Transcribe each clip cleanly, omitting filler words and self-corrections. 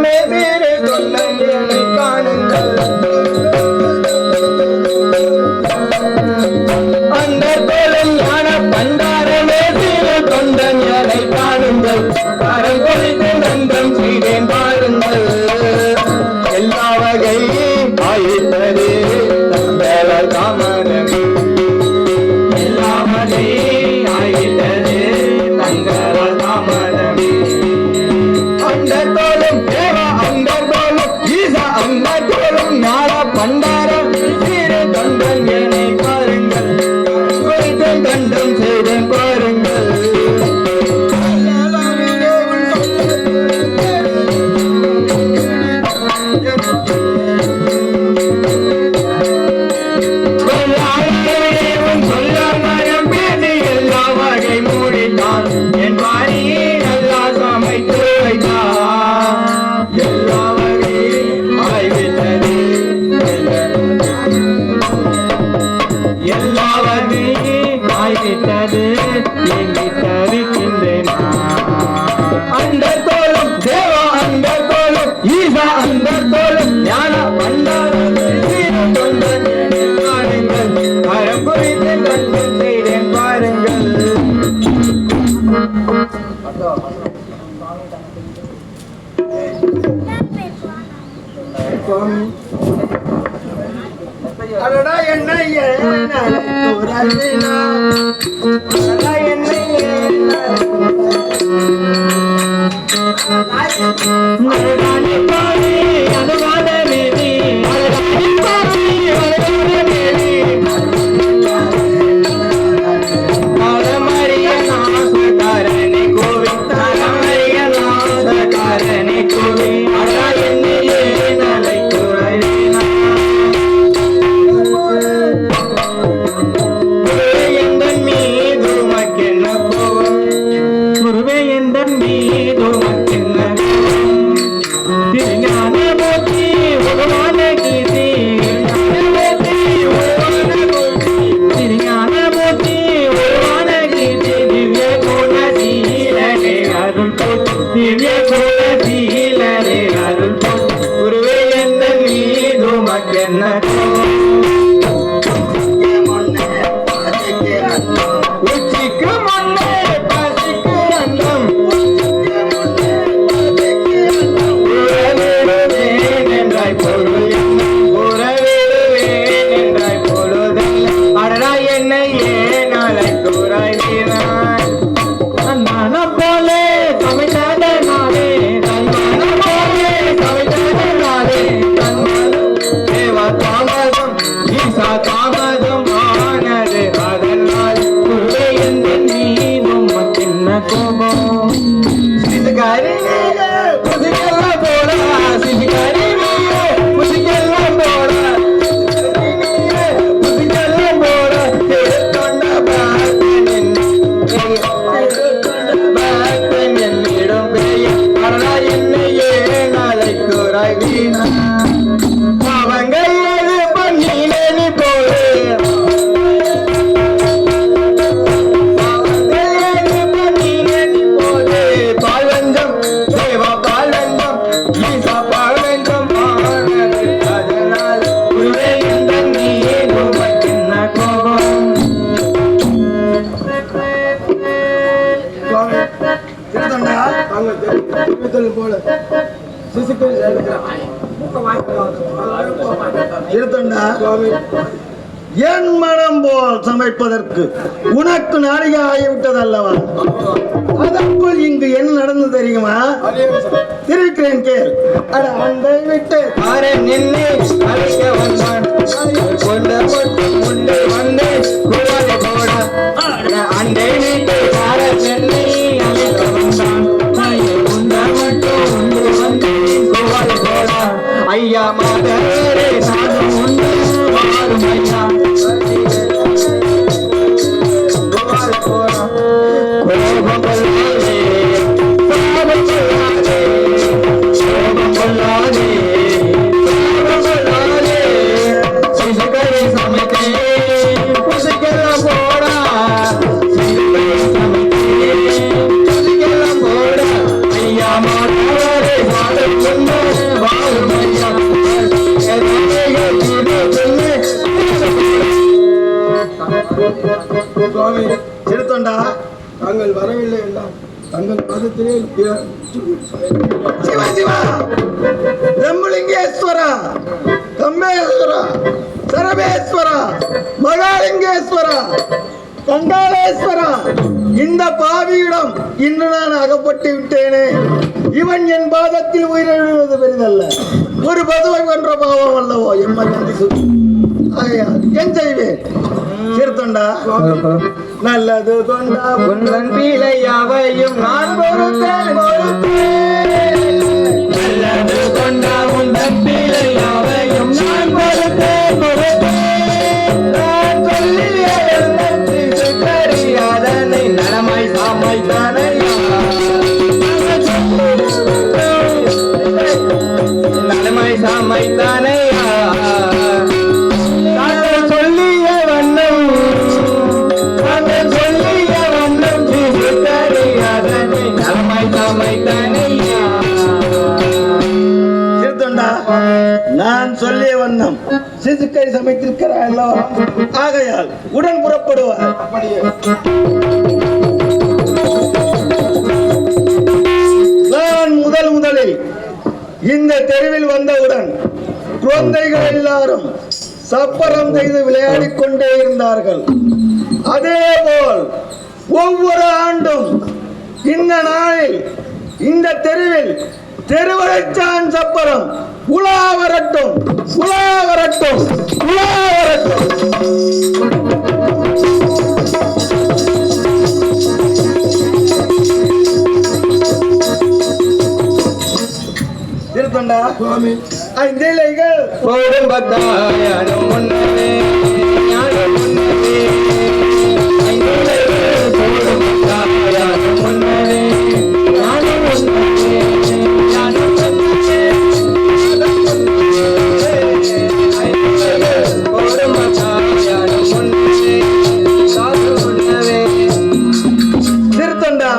பண்டாரமே வீடு தொண்டனை காணுங்கள் அந்த கோலம் ஞான பண்டாரமே வீடு தொண்டனை காணுங்கள் கரம் கொழித்து நந்தம் செய்தேன் பாருங்கள் எல்லா வகை ஆயிட்டது தாமரமே எல்லா வகை ஆயிட்டது தங்கர தாமரமே அந்த தோளும் தேவா அந்த தோளும் ஈசா அந்த தோளும் ஞான பண்டாரம் சீரு தொண்டன் என்னை பாருங்கள் குறித்து தண்டம் செய்தேன் பாருங்கள் அந்த தோளும் தேவா அந்த தோளும் ஈசா அந்த தோளும் ஞான பண்டாரம் பாருங்கள் கரம் குறித்து கண்கள் செய்தேன் பாருங்கள் அடடா என்ன என் மனம் போல் சமைப்பதற்கு உனக்கு நாளிகை ஆகிவிட்டது அல்லவா? அதற்குள் இங்கு என்ன நடந்தது தெரியுமா? தெரிவிக்கிறேன் கேள். அண்டை விட்டு அண்டை விட்டு ஐயா மாதரே நானும் உண்டு மாறும் ஐயா சமைக்கிறேன் சுவாமி சிறுத்தொண்டா, தாங்கள் வரவில்லை என்றால் தங்கள் பதத்திலே சிவா சிவா, பிரம்மலிங்கேஸ்வரா, கம்பேஸ்வரா, சரபேஸ்வரா, மகாலிங்கேஸ்வரா, கண்டாளேஸ்வரா, இந்த பாவியிடம் இன்று நான் அகப்பட்டு விட்டேனே. இவன் என் பாதத்தில் உயிரிழவது பெரிதல்ல, ஒரு பதுவை கொன்ற பாவம் அல்லவோ என் செய்வேன். சிறுத்தொண்டா, நல்லது கொண்டா உந்தன் பிழையாவையும் நான் பொறுத்தேன் நல்லது கொண்டா உந்தன் பிழையாவையும் நான் பொறுத்தேன் நான் சொல்லிய தெரியாதனை நலமாய் சாமைத்தானையா நலமாய் சாமைத்தானையா சொல்லிய வண்ணம் சொல்லிய வண்ணம் தெரியாதனை நலமாய் சாமைத்தானையா. சிறுத்தொண்டா, நான் சொல்லிய வண்ணம் சிசுக்கை சமைத்திருக்கிறாய் அல்லவா, ஆகையால் உடன் புறப்படுவார். நான் முதலில் இந்த தெருவில் வந்தவுடன் குழந்தைகள் எல்லாரும் சப்பரம் செய்து விளையாடிக் கொண்டே இருந்தார்கள். அதேபோல் ஒவ்வொரு ஆண்டும் இந்த நாளில் இந்த தெருவில் தெருவழைச்சான் சப்பரம் உலா வரட்டும், உலா வரட்டும், உலா வரட்டும். திருத்தொண்டா சுவாமி ஐந்து இலைகள் போடும் பத்தாயிரம் முன்னே ஞானம் முன்னே ஐந்து இலைகள் போடும் பத்தாயிரம் முன்னே ஞானம் முன்னே ஞானம் முன்னே ஐந்து இலைகள் போடும் பத்தாயிரம் முன்னே சாது முன்னே. திருத்தொண்டா,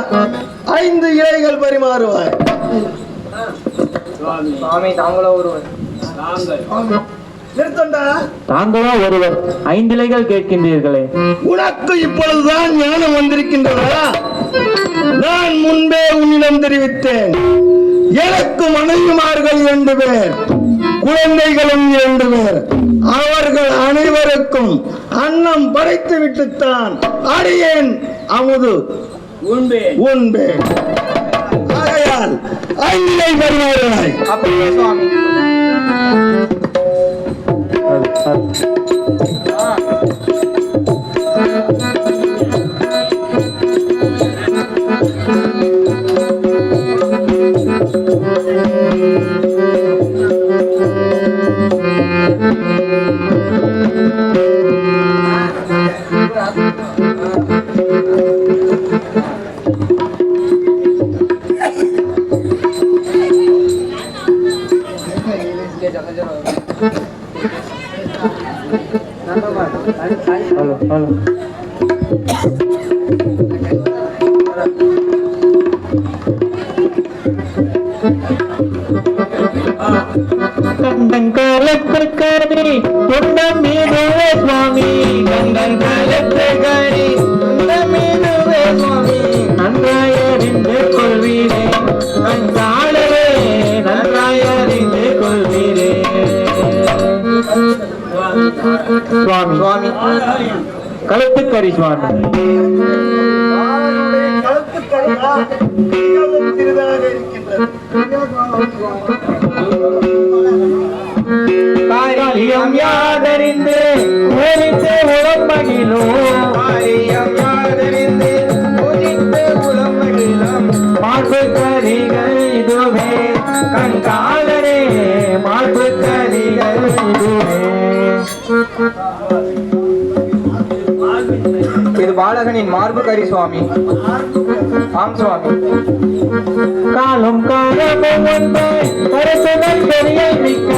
ஐந்து இலைகள் பரிமாறுவாய். சுவாமி தாங்களோ ஒருவர் திருத்தொண்டா, தாங்களோ ஒருவர் ஐந்து இலைகள் கேட்கின்றீர்களே. உனக்கு இப்பொழுதுதான் ஞானம் வந்திருக்கின்றதா? நான் முன்பே உன்னிடம் தெரிவித்தேன். எனக்கு மனைவிமார்கள் 2 பேர், குழந்தைகளும் 2 பேர். அவர்கள் அனைவருக்கும் அன்னம் படைத்து விட்டுத்தான் அடியேன் அமுது உண்பேன். ஆகையால் ஐந்தை வருவாய். அப்படியே சுவாமி. ஹலோ ஹலோ கண்டங்காலத்திற்காரி தொண்டமீதுவே சுவாமி, கண்டங்காலத்திற்காரி தொண்டமீதுவே சுவாமி, நன்றாயறிந்து கொள்வீரே கண்டாளரே, நன்றாயறிந்து கொள்வீரே சுவாமி. சுவாமி கழுத்துக்கரி சுவாமி. மிகவும் சிறிதாக இருக்கின்றது. காரியம் யாதறிந்து ஒழித்து உடம்பகிலும், காரியம் யாதறிந்து ஒழித்து உளமகிழும், மார்பு கரிகள் இதுவே கண்காலரே, மார்பு கரிகள் இதுவே. இது பாலகனின் மார்பு கரி சுவாமி. ஆம் சுவாமி. காலும் காலமும் ஒன்று கருத்துடன் பெரிய மிக்க,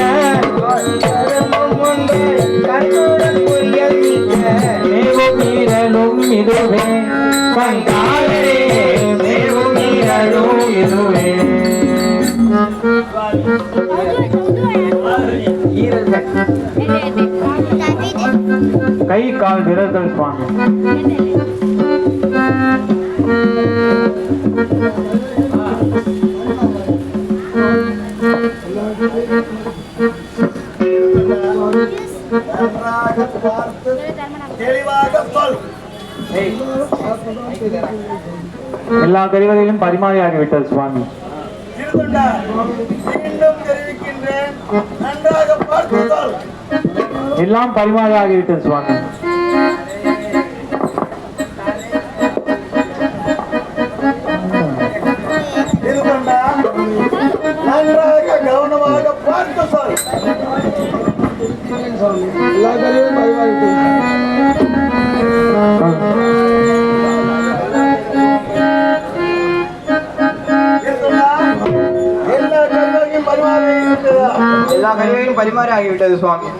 கண்ணுடன் புரியல் மிக்க, மேவும் ஈரலும் இதுவே கண்காலரே, மேவும் ஈரலும் இதுவே. ஈரல் கை கால் விரல்கள் சுவாமி. தெளிவாக சொல். எல்லா கருவிகளையும் பரிமாறியாகிவிட்டது சுவாமி. திருத்தொண்டா, மீண்டும் தெரிவிக்கின்றேன், நன்றாக பார்த்து சொல். எல்லாம் பரிமாறியாகிவிட்டது சுவாமி. திருத்தொண்டா, நன்றாக கவனமாக பார்த்து சொல். எல்லா கருவியும் பரிமாறிவிட்டது. எல்லா கருவியும் பரிமாறி ஆகிவிட்டது சுவாமி.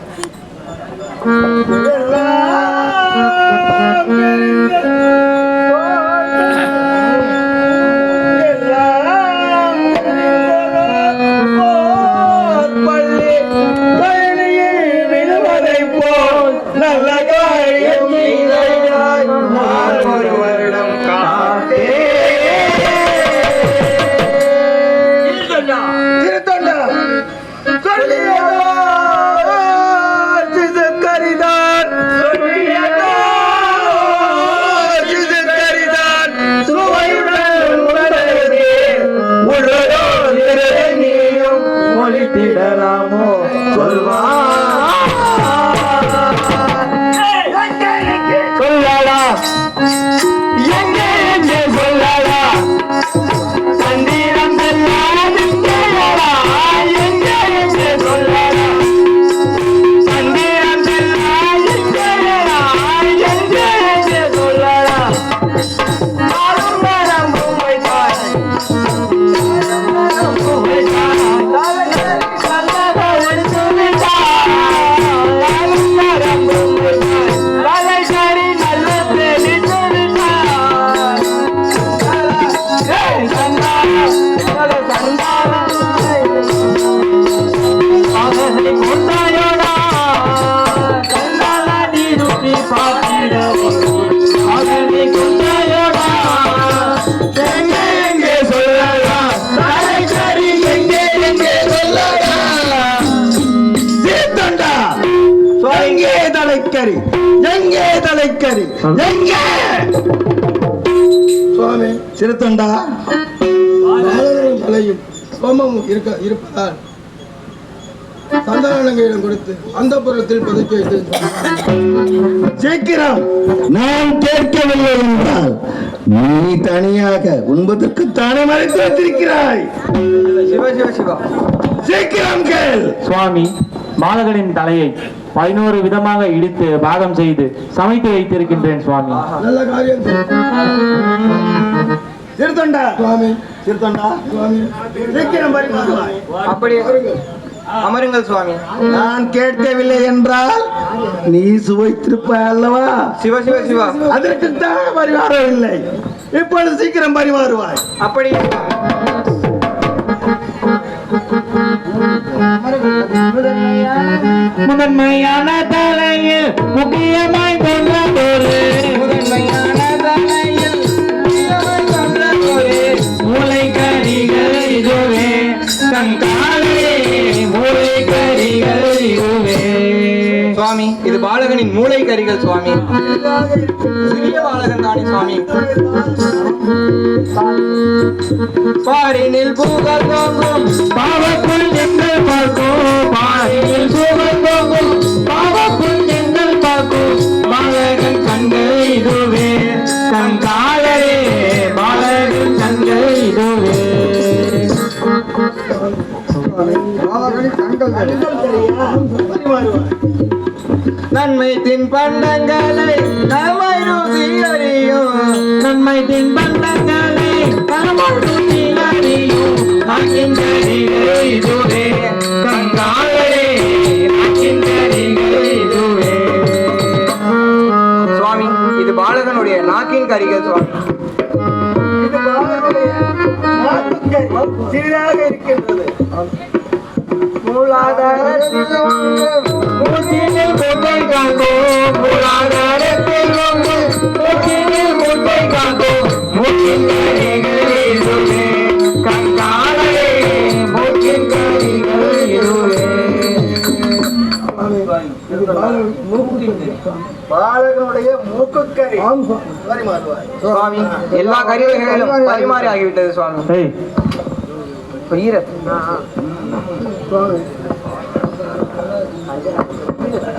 சுவாமி, சிறுத்தொண்டா, தலையும் சோமமும் இருப்பதால் சந்தானங்களிடம் கொடுத்து அந்த புறத்தில் பதுக்கி வைத்து சீக்கிரம். நான் கேட்கவில்லை என்றால் நீ தனியாக உண்பதற்குத்தானே மறைத்து வைத்திருக்கிறாய். சிவா சிவா சிவா, சீக்கிரம் கேள். சுவாமி, பாலகனின் தலையை 11 விதமாக இடித்து பாகம் செய்து சமைத்து வைத்திருக்கின்றேன் சுவாமி. நல்ல காரியம். சிறுத்தொண்டா சுவாமி, சிறுத்தொண்டா சுவாமி, சீக்கிரம் பரிமாறுவாய். அப்படி அமருங்கள் சுவாமி. நான் கேட்கவில்லை என்றால் நீ சுவைத்திருப்பாய் அல்லவா? சிவா சிவா சிவா, அதற்குத்தான் பரிமாறவில்லை. இப்பொழுது சீக்கிரம் பரிமாறுவாய். அப்படி முதன்மையான தலையில் முக்கியமாய் கொண்ட ஒரு மூளை கறிகள் இதுவே, தங்காலே மூளை கறிகள் இதுவே. சுவாமி, இது பாலகனின் மூளை கறிகள் சுவாமி. சிறிய பாலகன் தானே சுவாமி. பாரினில் பூகள் தோங்கும் பாவக்குள் எங்கள் பார்க்கும், பாரியில் சூழல் தோங்கும் பாவக்குள் எங்கள் பார்க்கும். பாலகன் கண்கள் இதுவே, தங்காலே பாலகன் கண்கள் இதுவே. நன்மை தின்பண்டங்களை நன்மை ருசி அறியும், நன்மை தின்பண்டங்களை பரமொழி அறியும். நாக்கின் கனிகள் இதுவே, கங்காலே நாக்கின் கனிகள் இதுவே. சுவாமி, இது பாலகனுடைய நாக்கின் கரிகள் சுவாமி. இது பாலகனுடைய நாக்குக்கறி சிறிதாக இருக்கின்றது. மூலாதாரத்தில் ஒன்று மூச்சினில் மூட்டை காக்கும் மூலாதாரத்தில் ஒன்று மூச்சினில் மூட்டை காக்கும் மூச்சின் கனிகள் இதுவே கண்காணலே மூச்சின் கனிகள் இதுவே. பாலகனுடைய மூக்குக்கறி பரிமாறுவாய். சுவாமி எல்லா கருவிகளிலும் பரிமாறி ஆகிவிட்டது சுவாமி. ஏய், உயிர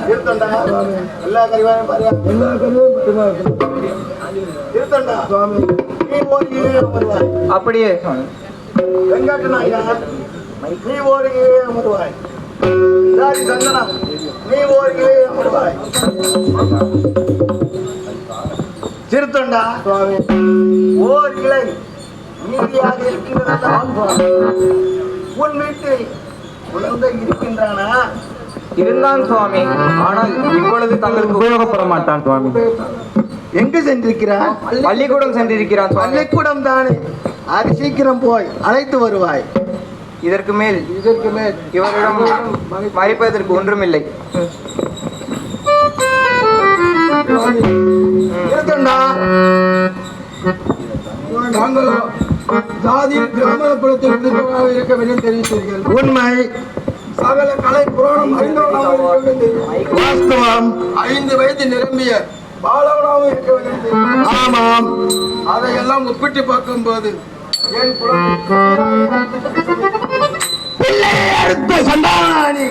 திருத்தண்டா எல்லா கறிவாயும் திருத்தண்டா நீ ஓடியே அமர்வாய். அப்படியே சுவாமி. வெங்காட்டு நாயகன் நீ ஓடியே அமர்வாய். தாரி சந்தனம் நீ ஓடியே அமர்வாய். திருத்தண்டா ஓர் இலை நீதியாக இருக்கின்றதா? உன் வீட்டில் குழந்தை இருக்கின்றானா? இருந்தான் சுவாமி. ஆனால் இப்பொழுது தங்களுக்கு உபயோகப்பட மாட்டான் சுவாமி. எங்கு சென்றிருக்கிறார்? பள்ளிக்கூடம் சென்றிருக்கிறான் சுவாமி. பள்ளிக்கூடம் தானே, அது சீக்கிரம் போய் அழைத்து வருவாய். இதற்கு மேல் இவரிடம் மறைப்பதற்கு ஒன்றுமில்லை. இருக்கண்டா நாங்கள் ஜாதி பிராமண குலத்திலிருந்து இருக்க வேண்டும் தெரிவித்தீர்கள். உண்மை, சகல கலை புராணம் அறிந்தவர்களாக இருக்க வேண்டும். வாஸ்தவம். 5 வயது நிரம்பிய பாலவனாக இருக்க வேண்டும் தெரிவித்தீர்கள். ஆமாம், அதையெல்லாம் ஒப்பிட்டு பார்க்கும்போது என் அடுத்த சண்டானி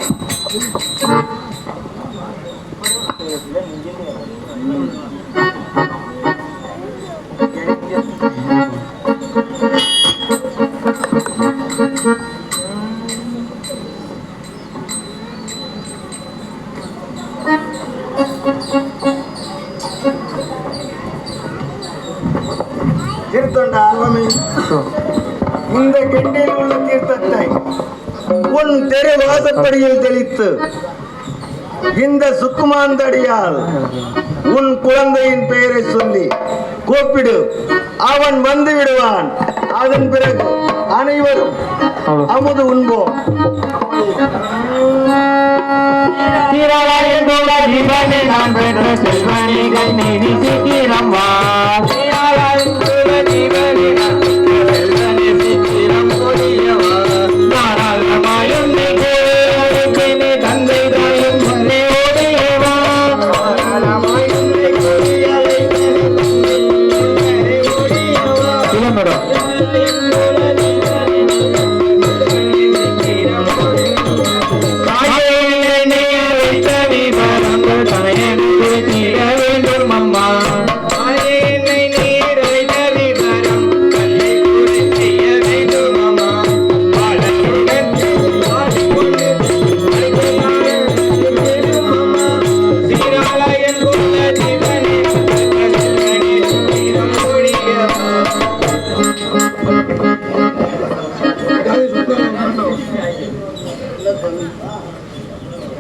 திருத்தண்டா இந்த கெண்டியில் உள்ள தீர்த்தத்தை உன் தெரு வாசப்படியில் தெளித்து இந்த சுக்குமாந்தடியால் உன் குழந்தையின் பெயரை சொல்லி கூப்பிடு. அவன் வந்து விடுவான். அதன் பிறகு அனைவரும் அமுது உண்போம். நான் பெற்ற செல்வனிகள் நீதி சீக்கிரம் வா. தந்தை தாயும் கிளம்பிடும்.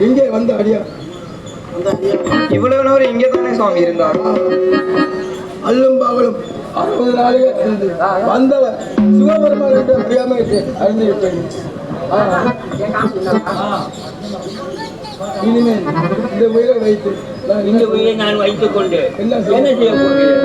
இங்கே வந்த அடியா இவ்வளவு நேரம் இங்கே தானே சுவாமி இருந்தார். அல்லும் பாவலும் 60 நாளிலே இருந்து வந்தவர் சிவபெருமான் என்று அறியாமல் அறிந்து விட்டேன். இனிமேல் இந்த உயிரை வைத்து நான் இந்த உயிரை நான் வைத்துக் கொண்டு என்ன என்ன செய்ய போகிறேன்?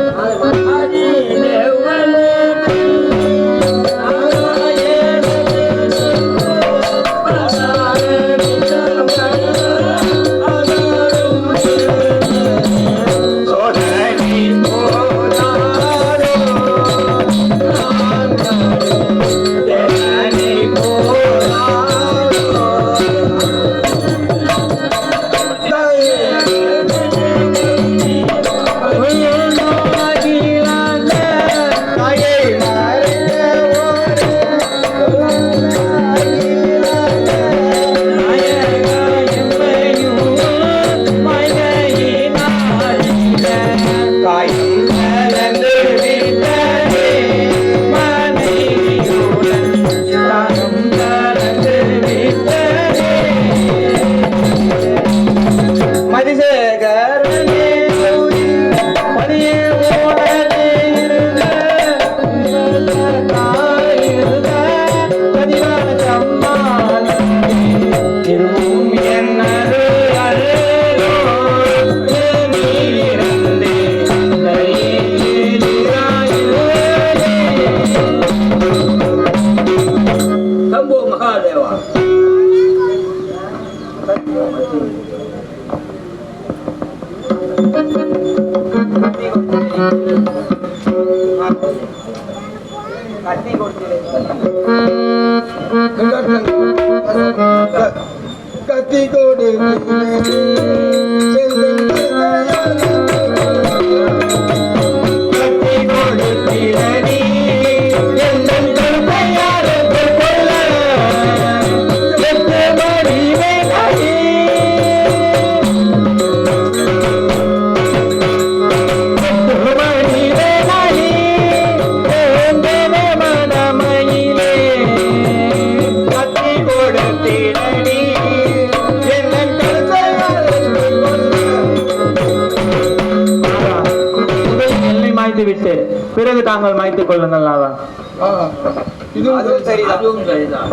செய்ய கட்டி கொடுத்து கத்தி கோடு விட்டு பிறகு தாங்கள் மாய்த்துக் கொள்ளுங்கள் நாதா. அதுவும் சரிதான், அதுவும் சரிதான்.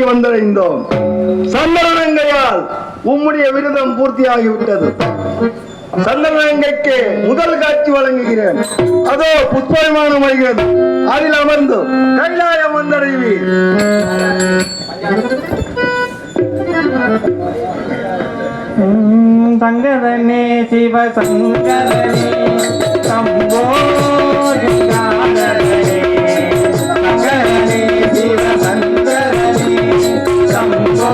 வந்தடைந்தோம். சந்தனங்கையால் உம்முடைய விரதம் பூர்த்தியாகிவிட்டது. சந்தனங்கைக்கு முதல் காட்சி வழங்குகிறேன். அதோ புஷ்பவிமானம் வருகிறது. அதில் அமர்ந்து கைலாயம் வந்தடைவீர். சங்கரனே சிவ சங்கரனே சம்போ சங்கரனே சிவ சங்கரனே சம்போ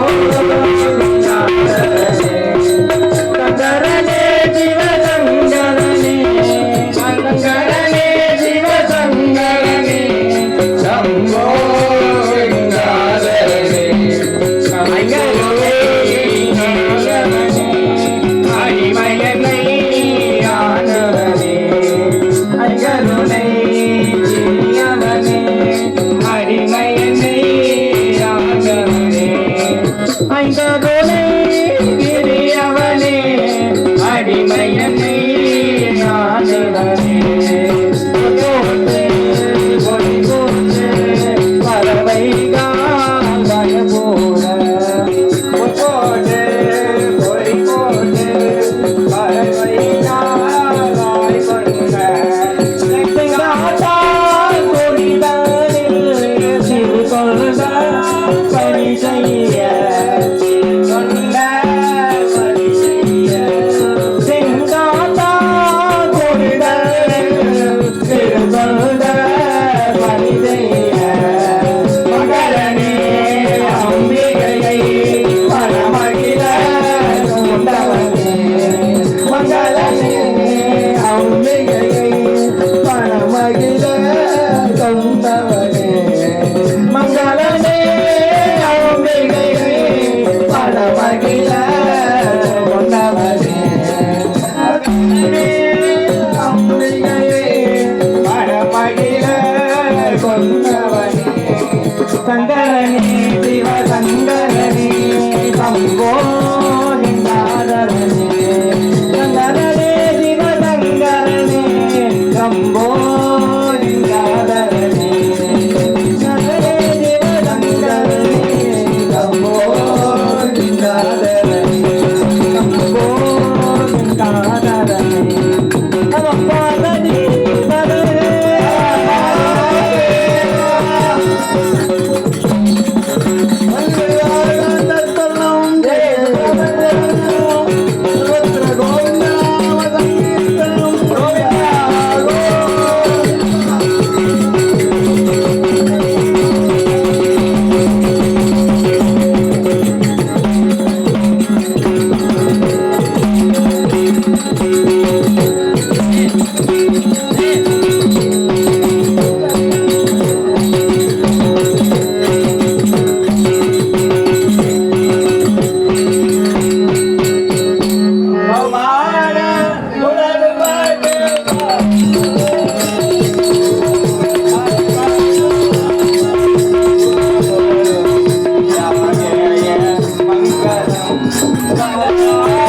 சங்கரனே சிவ சங்கரனே சங்கரனே சிவ சங்கரனே சம்போ சங்கரனே சிவ சங்கரனே சம்போ நிந்தாதரனே சங்கரனே சிவ சங்கரனே சம்போ நிந்தாதரனே சங்கரனே சிவ சங்கரனே சம்போ நிந்தாதரனே சம்போ நிந்தாதரனே நமப்பாதனே ஜெய ஆ